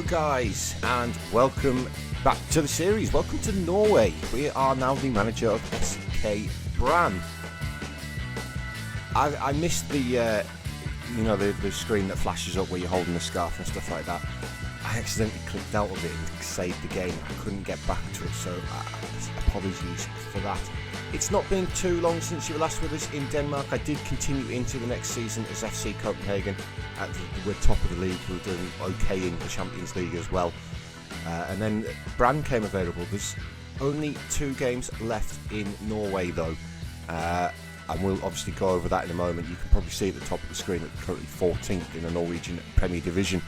guys, and welcome back to the series. Welcome to Norway. We are now the manager of SK Brann. I missed the screen that flashes up where you're holding the scarf and stuff like that. I accidentally clicked out of it and saved the game. I couldn't get back to it, so apologies for that. It's not been too long since you were last with us in Denmark. I did continue into the next season as FC Copenhagen. We're top of the league. We're doing okay in the Champions League as well. And then Brann came available. There's only 2 games left in Norway though. And we'll obviously go over that in a moment. You can probably see at the top of the screen that we're currently 14th in the Norwegian Premier Division.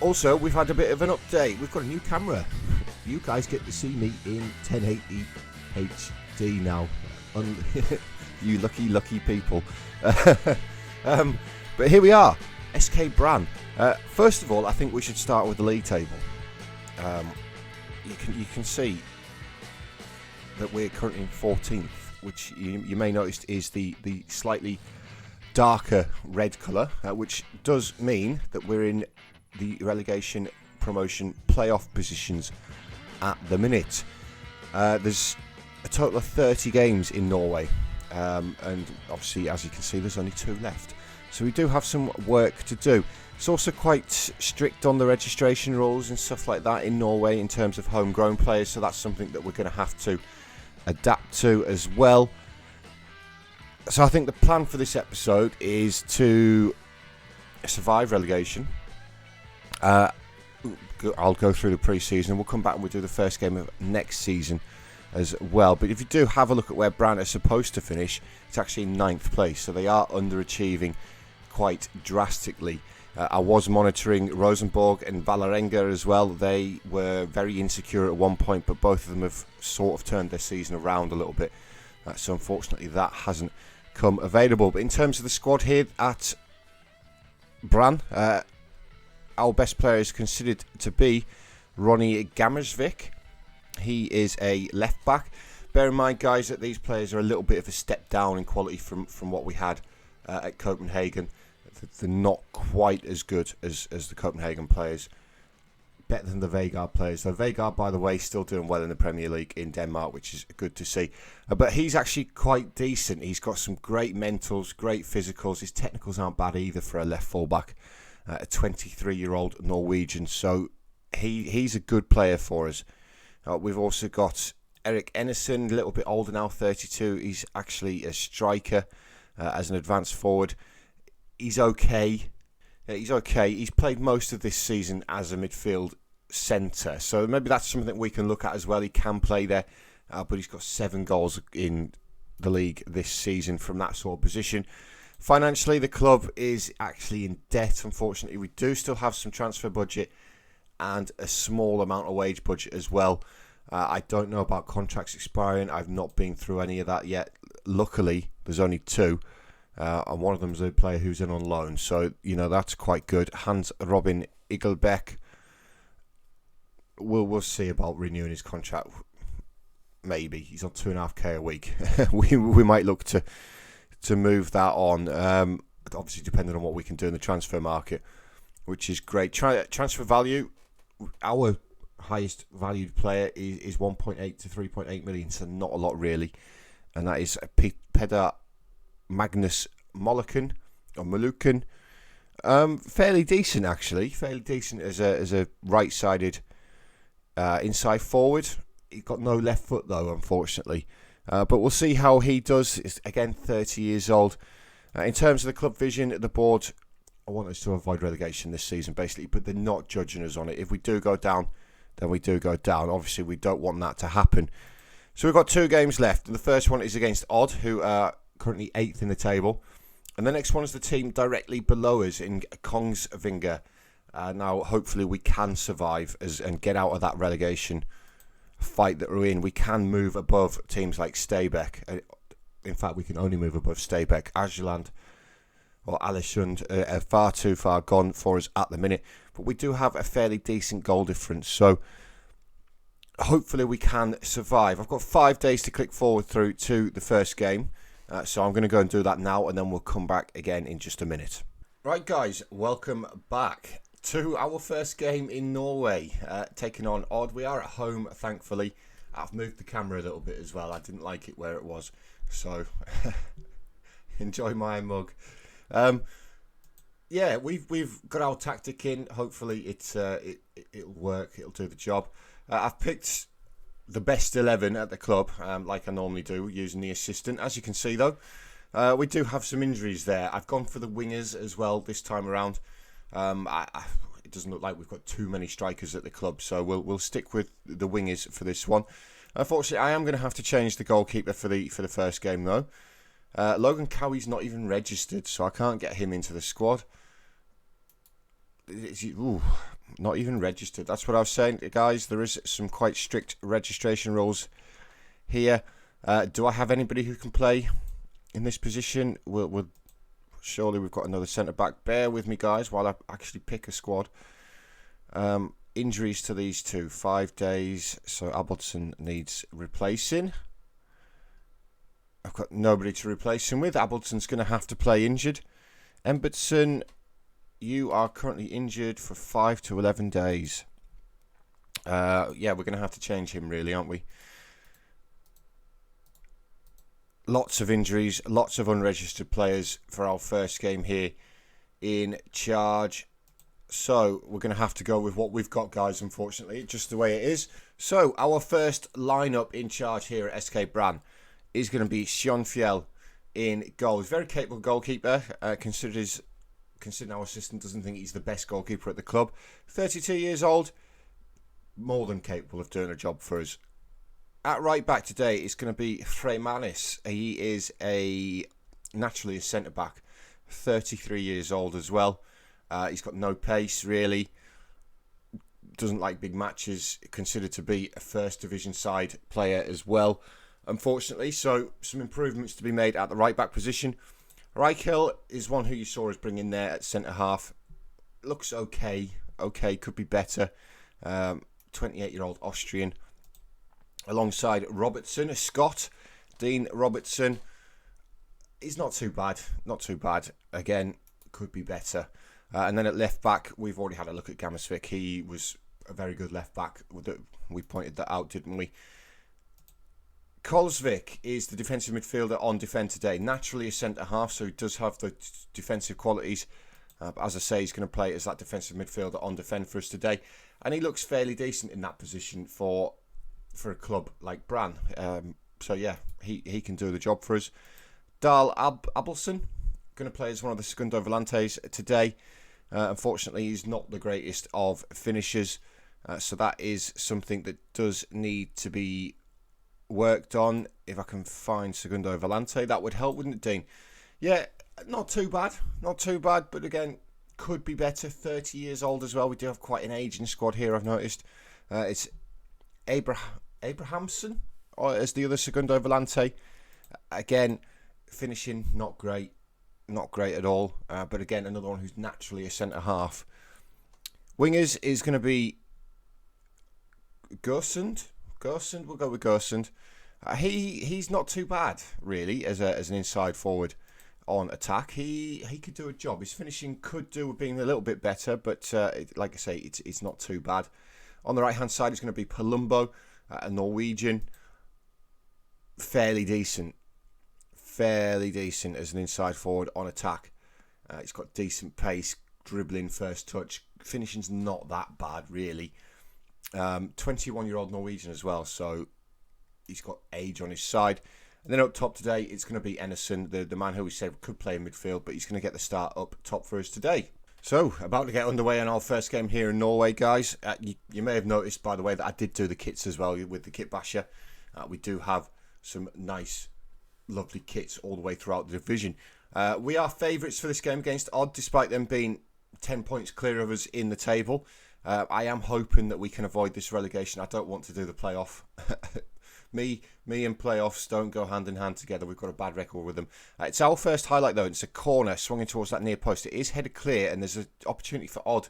Also, we've had a bit of an update. We've got a new camera. You guys get to see me in 1080 HD now. You lucky people. But here we are, SK Brann. First of all, I think we should start with the league table. You can see that we're currently in 14th, which you may notice is the slightly darker red colour, which does mean that we're in the relegation promotion playoff positions at the minute. There's a total of 30 games in Norway, and obviously, as you can see, there's only 2 left. So we do have some work to do. It's also quite strict on the registration rules and stuff like that in Norway in terms of homegrown players, so that's something that we're going to have to adapt to as well. So I think the plan for this episode is to survive relegation. I'll go through the pre-season. We'll come back and we'll do the first game of next season as well. But if you do have a look at where Brann are supposed to finish, it's actually in 9th place, so they are underachieving quite drastically. I was monitoring Rosenborg and Valerenga as well. They were very insecure at one point, but both of them have sort of turned their season around a little bit. So unfortunately that hasn't come available. But in terms of the squad here at Brann, our best player is considered to be Ronny Gammersvik. He is a left back. Bear in mind, guys, that these players are a little bit of a step down in quality from what we had at Copenhagen. They're not quite as good as the Copenhagen players. Better than the Vegard players. So Vegard, by the way, still doing well in the Premier League in Denmark, which is good to see. But he's actually quite decent. He's got some great mentals, great physicals. His technicals aren't bad either for a left fullback. A 23-year-old Norwegian. So he's a good player for us. We've also got Erik Enersen, a little bit older now, 32. He's actually a striker as an advanced forward. He's okay. He's played most of this season as a midfield centre, so maybe that's something we can look at as well. He can play there, but he's got 7 goals in the league this season from that sort of position. Financially, the club is actually in debt, unfortunately. We do still have some transfer budget and a small amount of wage budget as well. I don't know about contracts expiring. I've not been through any of that yet. Luckily, there's only 2. And one of them is a player who's in on loan. So, that's quite good. Hans Robin Igelbeck. We'll see about renewing his contract. Maybe. He's on 2.5k a week. we might look to move that on. Obviously, depending on what we can do in the transfer market, which is great. Transfer value, our highest valued player is 1.8 to 3.8 million, so not a lot really. And that is Peder Magnus Molukken. Fairly decent actually. Fairly decent as a right-sided inside forward. He's got no left foot though, unfortunately. But we'll see how he does. He's, again, 30 years old. In terms of the club vision, the board, I want us to avoid relegation this season, basically, but they're not judging us on it. If we do go down, then we do go down. Obviously, we don't want that to happen. So we've got 2 games left, and the first one is against Odd, who are currently 8th in the table. And the next one is the team directly below us in Kongsvinger. Now, hopefully, we can survive and get out of that relegation fight that we're in. We can move above teams like Stabæk. In fact, we can only move above Stabæk. Ageland or Alesund are far too far gone for us at the minute. But we do have a fairly decent goal difference. So hopefully we can survive. I've got 5 days to click forward through to the first game. So I'm going to go and do that now, and then we'll come back again in just a minute. Right, guys, welcome back To our first game in Norway, taking on Odd. We are at home, thankfully. I've moved the camera a little bit as well. I didn't like it where it was, so enjoy my mug. Yeah, we've got our tactic in. Hopefully, it'll work. It'll do the job. I've picked the best 11 at the club, like I normally do, using the assistant. As you can see, though, we do have some injuries there. I've gone for the wingers as well this time around. It doesn't look like we've got too many strikers at the club, so we'll stick with the wingers for this one. Unfortunately, I am going to have to change the goalkeeper for the first game though. Logan Cowie's not even registered, so I can't get him into the squad. Ooh, not even registered. That's what I was saying, guys. There is some quite strict registration rules here. Do I have anybody who can play in this position? Surely we've got another centre-back. Bear with me, guys, while I actually pick a squad. Injuries to these two. 5 days, so Abelson needs replacing. I've got nobody to replace him with. Abelson's going to have to play injured. Embertson, you are currently injured for 5 to 11 days. Yeah, we're going to have to change him, really, aren't we? Lots of injuries, lots of unregistered players for our first game here in charge. So we're going to have to go with what we've got, guys, unfortunately, just the way it is. So our first lineup in charge here at SK Brann is going to be Fjell in goals. Very capable goalkeeper, considering our assistant doesn't think he's the best goalkeeper at the club. 32 years old, more than capable of doing a job for us. At right back today is going to be Freymanis. He is naturally a centre-back, 33 years old as well. He's got no pace, really. Doesn't like big matches. Considered to be a first division side player as well, unfortunately. So some improvements to be made at the right back position. Reichel is one who you saw us bring in there at centre half. Looks okay. Okay, could be better. 28-year-old Austrian. Alongside Robertson, a Scot, Dean Robertson. He's not too bad. Not too bad. Again, could be better. And then at left back, we've already had a look at Gamasvik. He was a very good left back. We pointed that out, didn't we? Kolsvik is the defensive midfielder on defend today. Naturally a centre half, so he does have the defensive qualities. But as I say, he's going to play as that defensive midfielder on defend for us today. And he looks fairly decent in that position for a club like Brann. So yeah, he can do the job for us. Dahl Abelson, going to play as one of the Segundo Volantes today. Unfortunately, he's not the greatest of finishers. So that is something that does need to be worked on. If I can find Segundo Volante, that would help, wouldn't it, Dean? Yeah, not too bad. Not too bad, but again, could be better. 30 years old as well. We do have quite an aging squad here, I've noticed. It's Abrahamson as the other Segundo Volante. Again, finishing not great at all. But again, another one who's naturally a centre half. Wingers is going to be Gersund. We'll go with Gersund. He's not too bad really as an inside forward on attack. He could do a job. His finishing could do with being a little bit better, but like I say, it's not too bad. On the right hand side is going to be Palumbo, a Norwegian. Fairly decent as an inside forward on attack. He's got decent pace, dribbling, first touch. Finishing's not that bad really. 21-year-old Norwegian as well, so he's got age on his side. And then up top today, it's going to be Enerson, the man who we said could play in midfield, but he's going to get the start up top for us today. So, about to get underway on our first game here in Norway, guys. You may have noticed, by the way, that I did do the kits as well with the Kitbasher. We do have some nice, lovely kits all the way throughout the division. We are favourites for this game against Odd, despite them being 10 points clear of us in the table. I am hoping that we can avoid this relegation. I don't want to do the playoff. Me and playoffs don't go hand in hand together. We've got a bad record with them. It's our first highlight though. It's a corner swinging towards that near post. It is headed clear, and there's an opportunity for Odd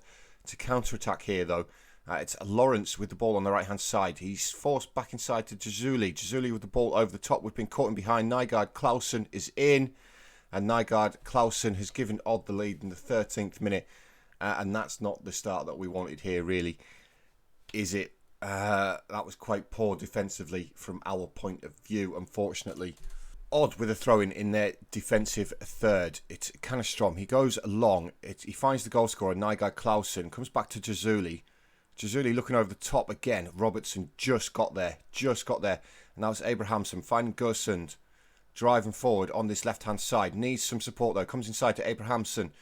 to counter-attack here though. It's Lawrence with the ball on the right-hand side. He's forced back inside to Jazuli. Jazuli with the ball over the top. We've been caught in behind. Nygaard Clausen is in, and Nygaard Clausen has given Odd the lead in the 13th minute. and that's not the start that we wanted here, really, is it? That was quite poor defensively from our point of view, unfortunately. Odd with a throw-in in their defensive third. It's kind of strong. He goes long. He finds the goal scorer, Nygard Clausen, comes back to Jazuli. Jazuli looking over the top again. Robertson just got there. And now it's Abrahamson finding Gersund, driving forward on this left-hand side. Needs some support, though. Comes inside to Abrahamson.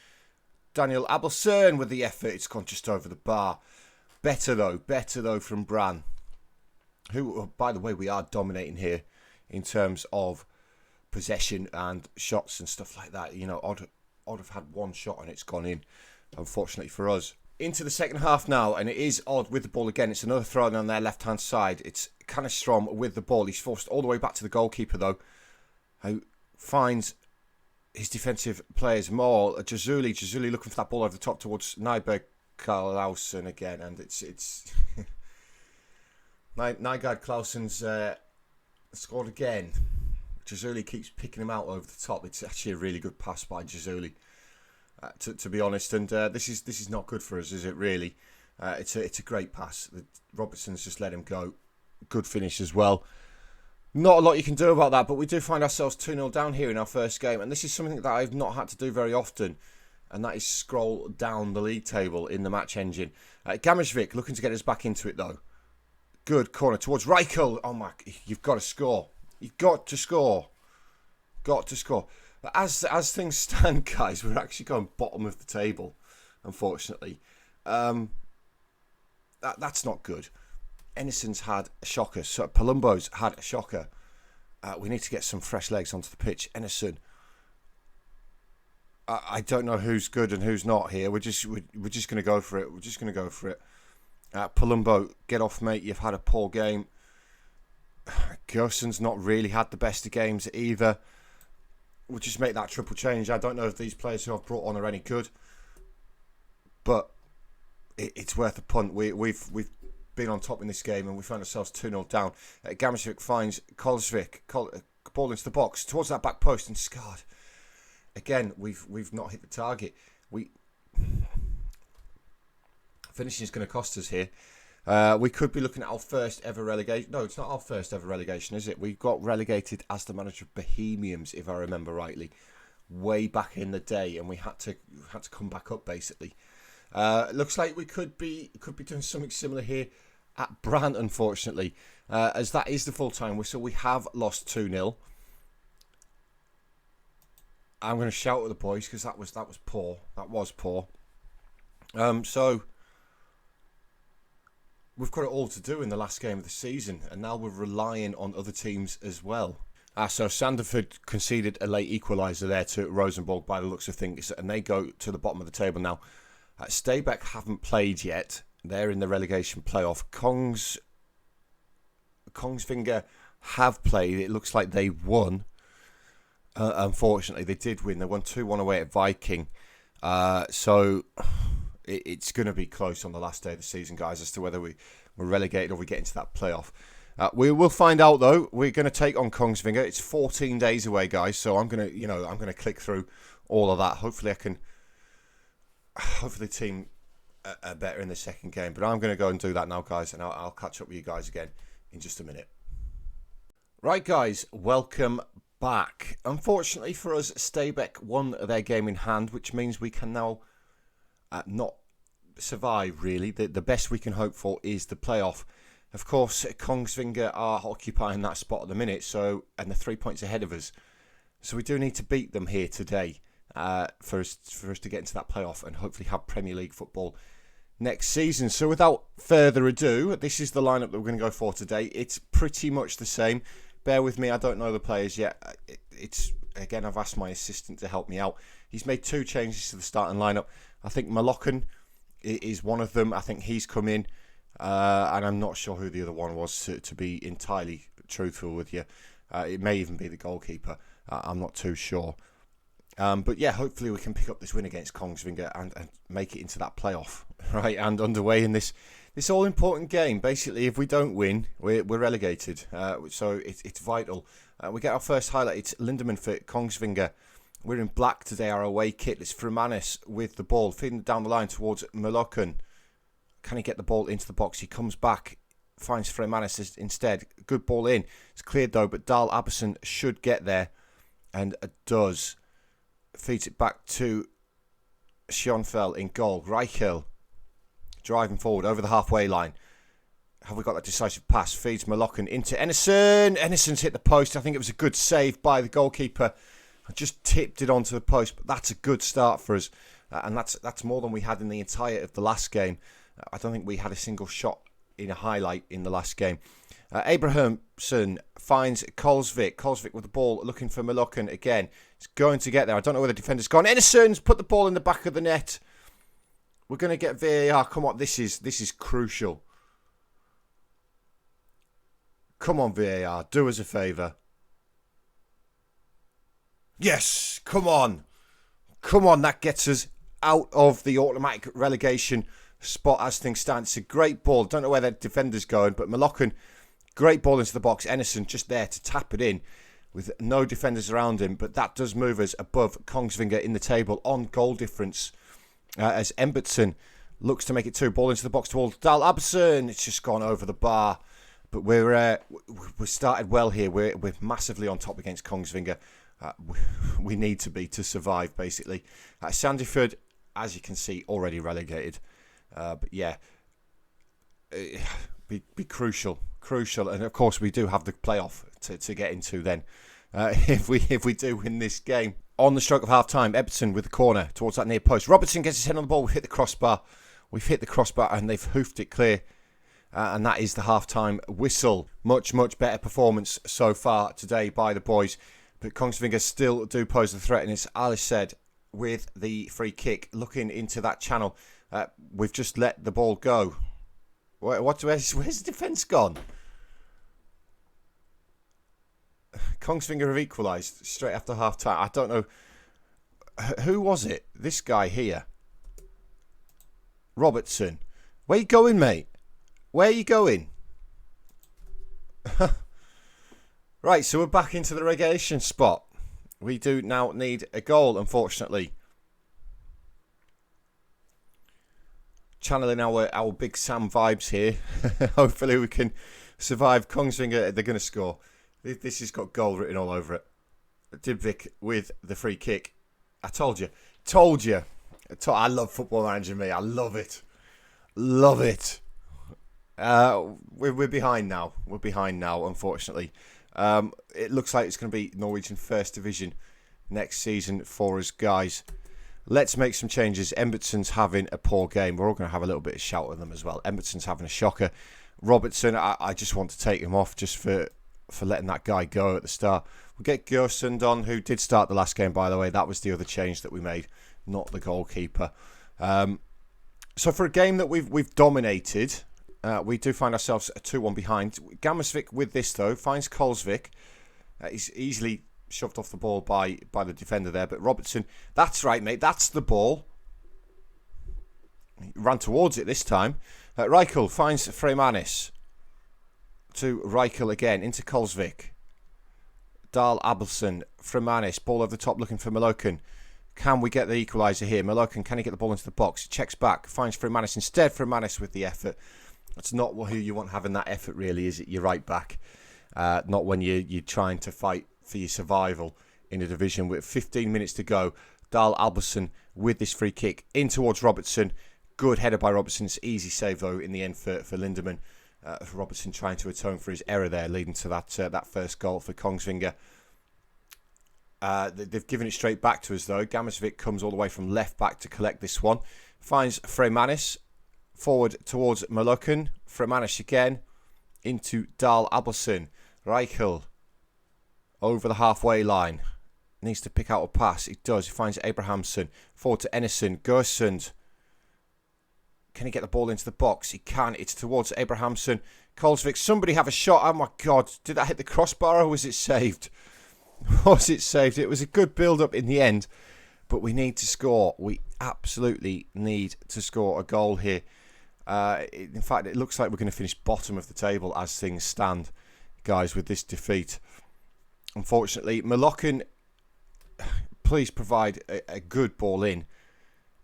Daniel Abelson with the effort. It's gone just over the bar. Better, though, from Brann. Who, by the way, we are dominating here in terms of possession and shots and stuff like that. You know, Odd have had one shot and it's gone in, unfortunately for us. Into the second half now, and it is Odd with the ball again. It's another throw on their left-hand side. It's kind of strong with the ball. He's forced all the way back to the goalkeeper, though, who finds his defensive players more. Jazuli looking for that ball over the top towards Nyberg Clausen again, and it's Nygard Clausen's scored again. Jazuli keeps picking him out over the top. It's actually a really good pass by Jazuli, to be honest. And this is not good for us, is it? Really, it's a great pass. Robertson's just let him go. Good finish as well. Not a lot you can do about that, but we do find ourselves 2-0 down here in our first game, and this is something that I've not had to do very often, and that is scroll down the league table in the match engine. Gamishvik looking to get us back into it, though. Good corner towards Reichel. Oh my, you've got to score. You've got to score. Got to score. But as things stand, guys, we're actually going bottom of the table, unfortunately. That's not good. Ennison's had a shocker. So Palumbo's had a shocker. We need to get some fresh legs onto the pitch. Ennison. I don't know who's good and who's not here. We're just going to go for it. Palumbo, get off, mate. You've had a poor game. Gerson's not really had the best of games either. We'll just make that triple change. I don't know if these players who I've brought on are any good, but it's worth a punt. We've been on top in this game and we found ourselves 2-0 down. Gamishvik finds Kolsvik. Ball into the box towards that back post and scarred. Again, we've not hit the target. Finishing is going to cost us here. We could be looking at our first ever relegation. No, it's not our first ever relegation, is it? We got relegated as the manager of Bohemians, if I remember rightly, way back in the day, and we had to come back up basically. Looks like we could be doing something similar here at Brann, unfortunately, as that is the full-time whistle. We have lost 2-0. I'm going to shout at the boys because that was poor. That was poor. So we've got it all to do in the last game of the season, and now we're relying on other teams as well. So Sanderford conceded a late equaliser there to Rosenborg by the looks of things, and they go to the bottom of the table now. Stabæk haven't played yet. They're in the relegation playoff. Kongsvinger have played. It looks like they won. Unfortunately, they did win. They won 2-1 away at Viking. So it's going to be close on the last day of the season, guys, as to whether we're relegated or we get into that playoff. We will find out, though. We're going to take on Kongsvinger. It's 14 days away, guys. So I'm going to click through all of that. Hopefully the team are better in the second game. But I'm going to go and do that now, guys, and I'll catch up with you guys again in just a minute. Right, guys, welcome back. Unfortunately for us, Stabæk won their game in hand, which means we can now not survive, really. The best we can hope for is the playoff. Of course, Kongsvinger are occupying that spot at the minute, and they're 3 points ahead of us. So we do need to beat them here today for us to get into that playoff and hopefully have Premier League football next season. So without further ado, this is the lineup that we're going to go for today. It's pretty much the same. Bear with me, I don't know the players yet. Again, I've asked my assistant to help me out. He's made 2 changes to the starting lineup. I think Malokan is one of them. I think he's come in, and I'm not sure who the other one was, to be entirely truthful with you. It may even be the goalkeeper. I'm not too sure. But yeah, hopefully we can pick up this win against Kongsvinger and make it into that playoff, right? And underway in this all-important game. Basically, if we don't win, we're relegated. So it's vital. We get our first highlight. It's Lindemann for Kongsvinger. We're in black today, our away kit. It's Fremanis with the ball, feeding down the line towards Molokan. Can he get the ball into the box? He comes back, finds Fremanis instead. Good ball in. It's cleared though, but Dahl Aberson should get there, and does. Feeds it back to Schonfeld in goal. Reichel driving forward over the halfway line. Have we got that decisive pass? Feeds Molokan into Ennison. Ennison's hit the post. I think it was a good save by the goalkeeper. I just tipped it onto the post, but that's a good start for us. And that's more than we had in the entire of the last game. I don't think we had a single shot in a highlight in the last game. Abrahamson finds Kolsvik. Kolsvik with the ball, looking for Molokan again. It's going to get there. I don't know where the defender's gone. Ennison's put the ball in the back of the net. We're going to get VAR. Come on, this is crucial. Come on, VAR, do us a favour. Yes, come on. Come on, that gets us out of the automatic relegation spot as things stand. It's a great ball. Don't know where that defender's going, but Molokan, great ball into the box. Ennison just there to tap it in with no defenders around him, but that does move us above Kongsvinger in the table on goal difference as Embertson looks to make it 2. Ball into the box towards Dahl Aberson. It's just gone over the bar. But we're started well here. We're massively on top against Kongsvinger. We need to be to survive, basically. Sandefjord, as you can see, already relegated. But yeah, be crucial. And of course, we do have the playoff to get into then. If we do win this game. On the stroke of half time, Everton with the corner towards that near post. Robertson gets his head on the ball. We've hit the crossbar. And they've hoofed it clear. And that is the half-time whistle. Much better performance so far today by the boys. But Kongsvinger still do pose the threat. And it's Alice said with the free kick. Looking into that channel. We've just let the ball go. Where's the defence gone? Kongsvinger have equalised straight after half-time. I don't know. Who was it? This guy here. Robertson. Where you going, mate? Where are you going? Right, so we're back into the relegation spot. We do now need a goal, unfortunately. Channeling our Big Sam vibes here. Hopefully we can survive. Kongsvinger, they're going to score. This has got goal written all over it. Dybvik with the free kick. I told you. I love Football Manager, me. I love it. We're behind now. Unfortunately. It looks like it's going to be Norwegian First Division next season for us, guys. Let's make some changes. Embertson's having a poor game. We're all going to have a little bit of shout at them as well. Embertson's having a shocker. Robertson, I just want to take him off just for letting that guy go at the start. We'll get Gersund on, who did start the last game, by the way. That was the other change that we made, not the goalkeeper. So for a game that we've dominated, we do find ourselves a 2-1 behind. Gamersvik with this, though, finds Kolsvik. He's easily shoved off the ball by the defender there. But Robertson, that's right, mate. That's the ball. He ran towards it this time. Reichel finds Fremanis. To Reichel again, into Kolsvik. Dahl Abelson, Fremanis, ball over the top looking for Molokan. Can we get the equaliser here? Molokan, can he get the ball into the box? He checks back, finds Fremanis instead. Fremanis with the effort. That's not who you want having that effort, really, is it? You're right back. Not when you're trying to fight for your survival in a division with 15 minutes to go. Dahl Alberson with this free kick in towards Robertson. Good header by Robertson. It's easy save, though, in the end for Lindemann. Robertson trying to atone for his error there, leading to that first goal for Kongsvinger. They've given it straight back to us, though. Gamersvik comes all the way from left back to collect this one. Finds Fremanis. Forward towards Molokan. Fremanis again. Into Dahl Abelson. Reichel. Over the halfway line. Needs to pick out a pass. He does. He finds Abrahamson. Forward to Ennison. Gersund. Can he get the ball into the box? He can. It's towards Abrahamson. Kolsvik. Somebody have a shot. Oh my God. Did that hit the crossbar or was it saved? Was it saved? It was a good build-up in the end. But we need to score. We absolutely need to score a goal here. In fact, it looks like we're going to finish bottom of the table as things stand, guys, with this defeat. Unfortunately, Molokan please provide a good ball in.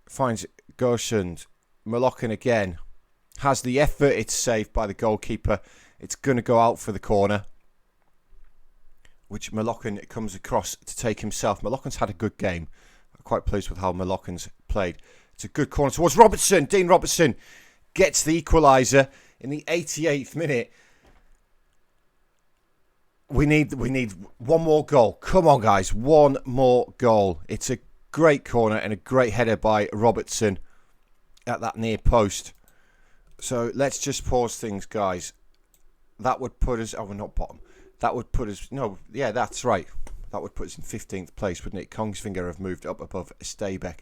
Finds Gershund. Malochan again. Has the effort. It's saved by the goalkeeper. It's going to go out for the corner, which Malochan comes across to take himself. Malochan's had a good game. I'm quite pleased with how Malochan's played. It's a good corner towards Robertson. Dean Robertson gets the equaliser in the 88th minute. We need one more goal. Come on, guys. One more goal. It's a great corner and a great header by Robertson at that near post. So let's just pause things, guys. That would put us... Oh, we're not bottom. That would put us... No, yeah, that's right. That would put us in 15th place, wouldn't it? Kongsvinger have moved up above Stabæk.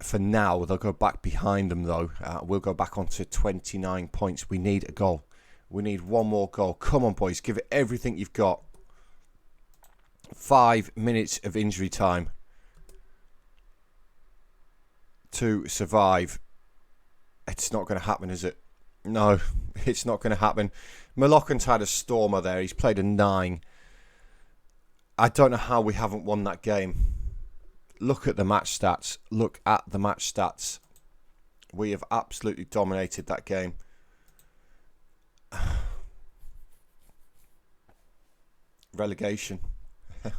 For now, they'll go back behind them, though. We'll go back onto 29 points. We need a goal. We need one more goal. Come on, boys. Give it everything you've got. 5 minutes of injury time to survive. It's not going to happen, is it? No, it's not going to happen. Malochan's had a stormer there. He's played a 9. I don't know how we haven't won that game. Look at the match stats. Look at the match stats. We have absolutely dominated that game. Relegation.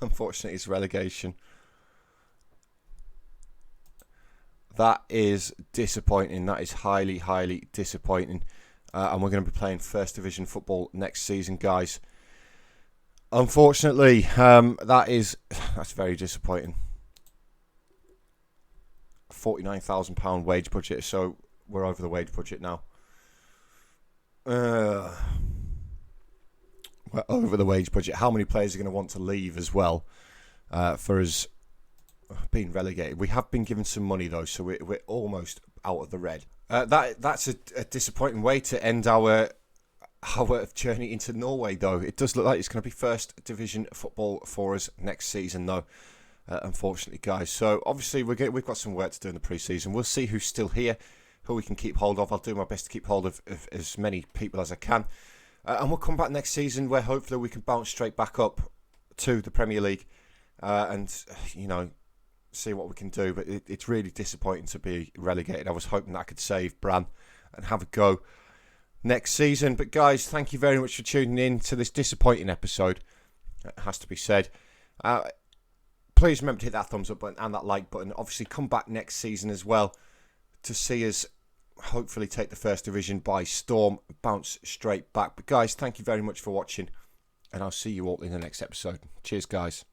Unfortunately, it's relegation. That is disappointing. That is highly, highly disappointing. And we're going to be playing First Division football next season, guys. Unfortunately, that's very disappointing. £49,000 wage budget, so we're over the wage budget now. We're over the wage budget. How many players are going to want to leave as well for us being relegated? We have been given some money though, so we're almost out of the red. That's a disappointing way to end our journey into Norway, though. It does look like it's going to be First Division football for us next season, though. Unfortunately, guys. So obviously we've got some work to do in the pre-season. We'll see who's still here, who we can keep hold of. I'll do my best to keep hold of as many people as I can. And we'll come back next season where hopefully we can bounce straight back up to the Premier League and, see what we can do. But it's really disappointing to be relegated. I was hoping that I could save Brann and have a go next season. But guys, thank you very much for tuning in to this disappointing episode. It has to be said. Please remember to hit that thumbs up button and that like button. Obviously, come back next season as well to see us hopefully take the First Division by storm, bounce straight back. But guys, thank you very much for watching, and I'll see you all in the next episode. Cheers, guys.